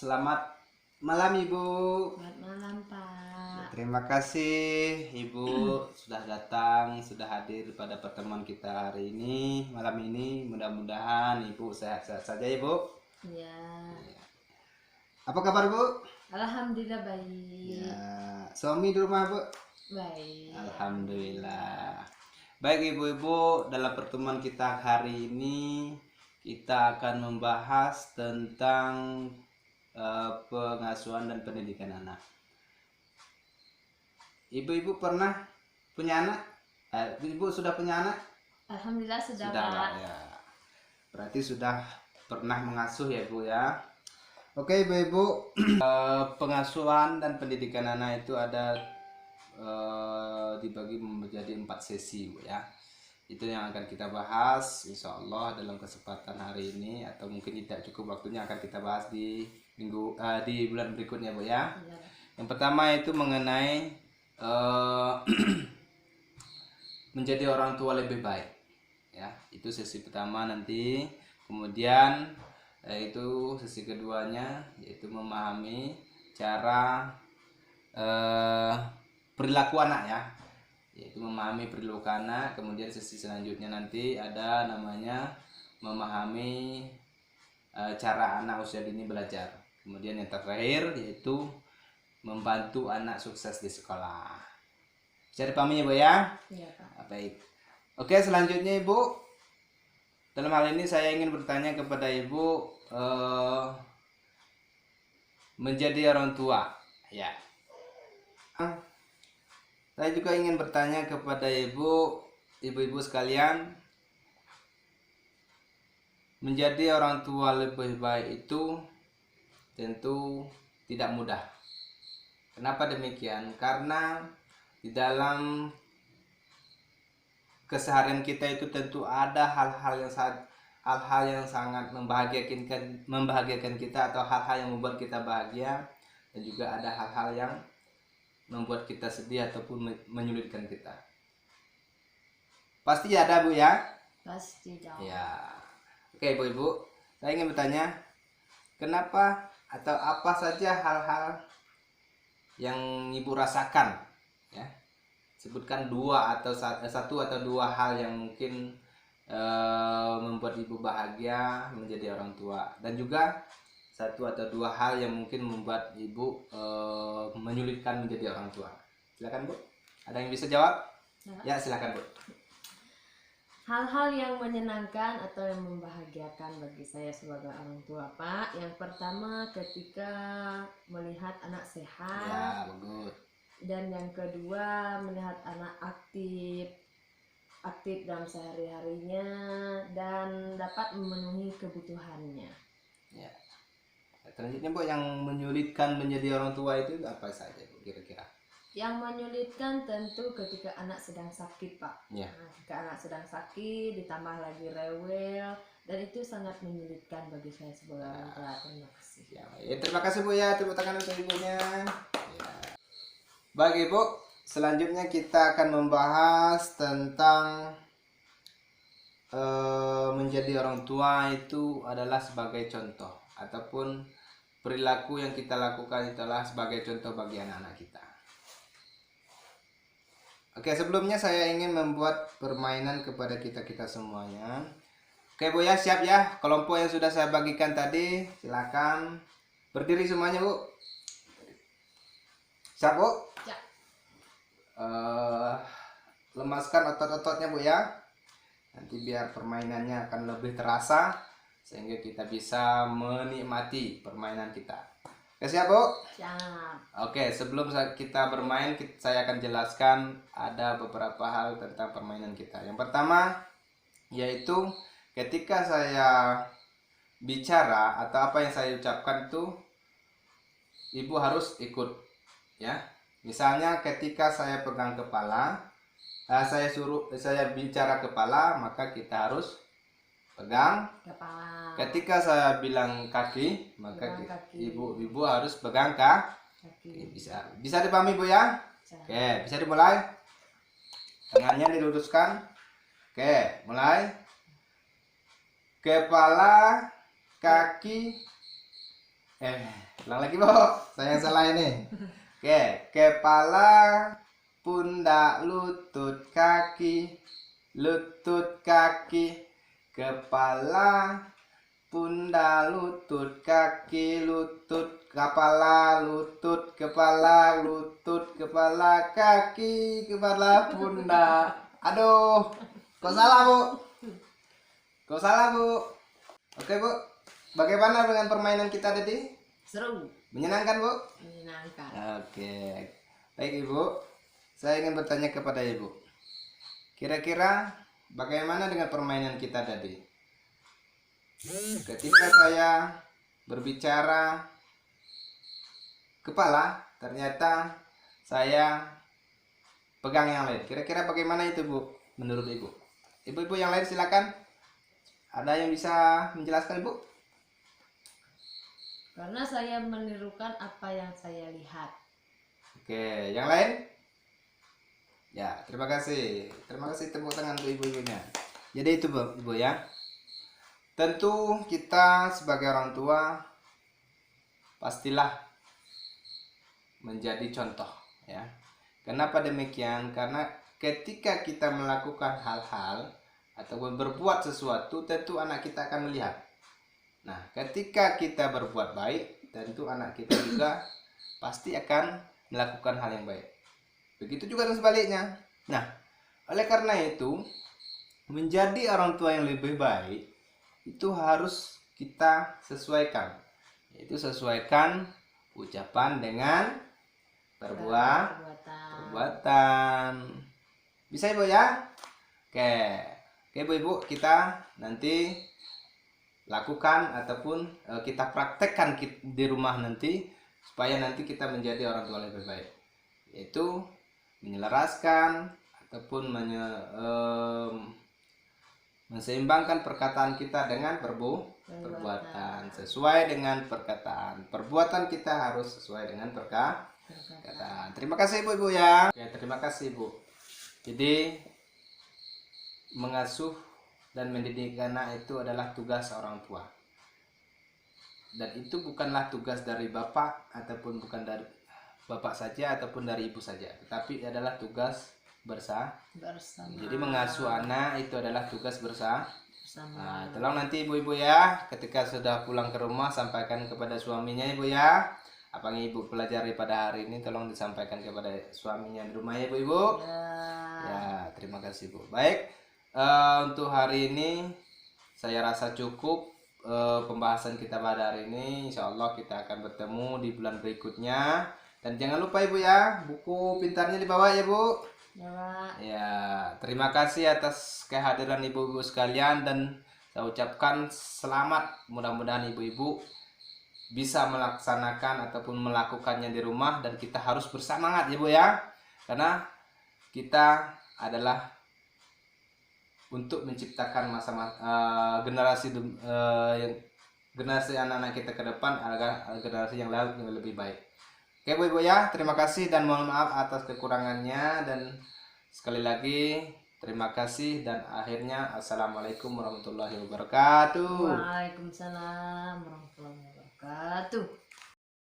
Selamat malam Ibu. Selamat malam, Pak. Terima kasih Ibu sudah datang, sudah hadir pada pertemuan kita hari ini, malam ini. Mudah-mudahan Ibu sehat-sehat saja Ibu. Ya, Apa kabar Bu? alhamdulillah baik. Ya, suami di rumah Bu? Baik. Alhamdulillah. Baik Ibu-ibu, dalam pertemuan kita hari ini kita akan membahas tentang pengasuhan dan pendidikan anak. Ibu-ibu pernah punya anak? Ibu sudah punya anak? Alhamdulillah sudah, Sudah, Pak. Pak, ya. Berarti sudah pernah mengasuh ya Bu ya. Oke Ibu-ibu, pengasuhan dan pendidikan anak itu ada dibagi menjadi 4 sesi Bu ya. Itu yang akan kita bahas insya Allah dalam kesempatan hari ini, atau mungkin tidak cukup waktunya akan kita bahas di di bulan berikutnya Bu ya. Ya. Yang pertama itu mengenai menjadi orang tua lebih baik ya, itu sesi pertama nanti. Kemudian itu sesi keduanya yaitu memahami cara perilaku anak ya, yaitu memahami perilaku anak. Kemudian sesi selanjutnya nanti ada namanya memahami cara anak usia dini belajar. Kemudian yang terakhir yaitu membantu anak sukses di sekolah. Bisa dipahami ya Bu ya? Iya, Pak. Baik. Oke, selanjutnya Ibu, dalam hal ini saya ingin bertanya kepada Ibu, menjadi orang tua ya. Saya juga ingin bertanya kepada ibu-ibu sekalian, menjadi orang tua lebih baik itu tentu tidak mudah. Kenapa demikian? Karena di dalam keseharian kita itu tentu ada hal-hal yang sangat membahagiakan kita, atau hal-hal yang membuat kita bahagia, dan juga ada hal-hal yang membuat kita sedih ataupun menyulitkan kita. Pasti ada Bu ya? Pasti jauh. Ya. Oke Ibu-ibu, saya ingin bertanya, kenapa atau apa saja hal-hal yang Ibu rasakan ya? Sebutkan satu atau dua hal yang mungkin membuat Ibu bahagia menjadi orang tua, dan juga satu atau dua hal yang mungkin membuat Ibu menyulitkan menjadi orang tua. Silakan Bu. Ada yang bisa jawab? Ya, silakan Bu. Hal-hal yang menyenangkan atau yang membahagiakan bagi saya sebagai orang tua, Pak. Yang pertama ketika melihat anak Ya, sehat, bagus. dan yang kedua melihat anak aktif dalam sehari-harinya dan dapat memenuhi kebutuhannya. Ya. Selanjutnya Bu, yang menyulitkan menjadi orang tua itu apa saja Bu kira-kira? Yang menyulitkan tentu ketika anak sedang sakit, Pak. Ya. Nah, ketika anak sedang sakit ditambah lagi rewel, dan itu sangat menyulitkan bagi saya sebagai orang tua. Terima kasih. Ya, terima kasih Bu ya, tepuk tangan untuk Ibunya. Ya. Baik Ibu, selanjutnya kita akan membahas tentang menjadi orang tua itu adalah sebagai contoh, ataupun perilaku yang kita lakukan itulah sebagai contoh bagi anak-anak kita. Oke, sebelumnya saya ingin membuat permainan kepada kita semuanya. Oke Bu ya, siap ya? Kelompok yang sudah saya bagikan tadi, silakan berdiri semuanya Bu. Siap Bu? Ya. Lemaskan otot-ototnya Bu ya. Nanti biar permainannya akan lebih terasa, sehingga kita bisa menikmati permainan kita. Oke, siap Bu? Siap. Oke, sebelum kita bermain, saya akan jelaskan ada beberapa hal tentang permainan kita. Yang pertama yaitu ketika saya bicara atau apa yang saya ucapkan itu Ibu harus ikut ya. Misalnya ketika saya pegang kepala, saya bicara kepala, maka kita harus pegang Kepala. Ketika saya bilang kaki, maka Pegang kaki. ibu harus pegang kaki. Kaki. Bisa dipahami Bu ya? Siap. Oke, bisa dimulai. Tangannya diluruskan. Oke, mulai. Kepala, kaki, Ulang lagi, Bu. Saya yang salah ini. Oke, kepala, pundak, lutut, kaki, kepala, pundak, lutut, kaki, lutut, kepala, kaki, kepala, pundak. Aduh, kok salah, Bu? Oke, Bu. Bagaimana dengan permainan kita tadi? Seru, Menyenangkan, Bu? menyenangkan. Oke. Baik, Ibu. Saya ingin bertanya kepada Ibu. Kira-kira bagaimana dengan permainan kita tadi? Ketika saya berbicara kepala, ternyata saya pegang yang lain. Kira-kira bagaimana itu, Bu? Menurut Ibu? Ibu-ibu yang lain silakan. Ada yang bisa menjelaskan, Ibu? Karena saya menirukan apa yang saya lihat. Oke, yang lain? Ya, terima kasih. Terima kasih, tepuk tangan untuk ibu-ibunya. Jadi itu, Bu, Ibu ya. Tentu kita sebagai orang tua pastilah menjadi contoh ya. Kenapa demikian? Karena ketika kita melakukan hal-hal ataupun berbuat sesuatu, tentu anak kita akan melihat. Nah, ketika kita berbuat baik, tentu anak kita juga pasti akan melakukan hal yang baik. Begitu juga dan sebaliknya. Nah, oleh karena itu, menjadi orang tua yang lebih baik itu harus kita sesuaikan. Yaitu sesuaikan ucapan dengan perbuatan. Bisa, Ibu ya? Oke, Ibu-ibu, kita nanti lakukan ataupun kita praktekkan di rumah nanti supaya nanti kita menjadi orang tua lebih baik, yaitu menyelaraskan ataupun menseimbangkan perkataan kita dengan perbuatan. Sesuai dengan perbuatan kita harus sesuai dengan perkataan. Terima kasih, Ibu ya. Oke, terima kasih, Bu. Jadi mengasuh dan mendidik anak itu adalah tugas orang tua, dan itu bukanlah tugas dari bapak ataupun bukan dari bapak saja ataupun dari ibu saja, tetapi adalah tugas bersama. Jadi mengasuh anak itu adalah tugas bersama. Nah, tolong nanti ibu-ibu ya, ketika sudah pulang ke rumah sampaikan kepada suaminya, Ibu ya, apa yang ibu pelajari pada hari ini tolong disampaikan kepada suaminya di rumah ya, ibu-ibu. Ya, terima kasih, Bu. Baik. Untuk hari ini saya rasa cukup pembahasan kita pada hari ini. Insya Allah kita akan bertemu di bulan berikutnya. Dan jangan lupa, Ibu ya, buku pintarnya dibawa ya, Bu. Ya, Pak. Ya, terima kasih atas kehadiran ibu-ibu sekalian, dan saya ucapkan selamat. Mudah-mudahan ibu-ibu bisa melaksanakan ataupun melakukannya di rumah, dan kita harus bersemangat ya, Bu ya. Karena kita adalah untuk menciptakan generasi anak-anak kita ke depan agar generasi yang lebih baik. Oke, Bu, Ibu ya, terima kasih dan mohon maaf atas kekurangannya, dan sekali lagi terima kasih, dan akhirnya assalamualaikum warahmatullahi wabarakatuh. Waalaikumsalam warahmatullahi wabarakatuh.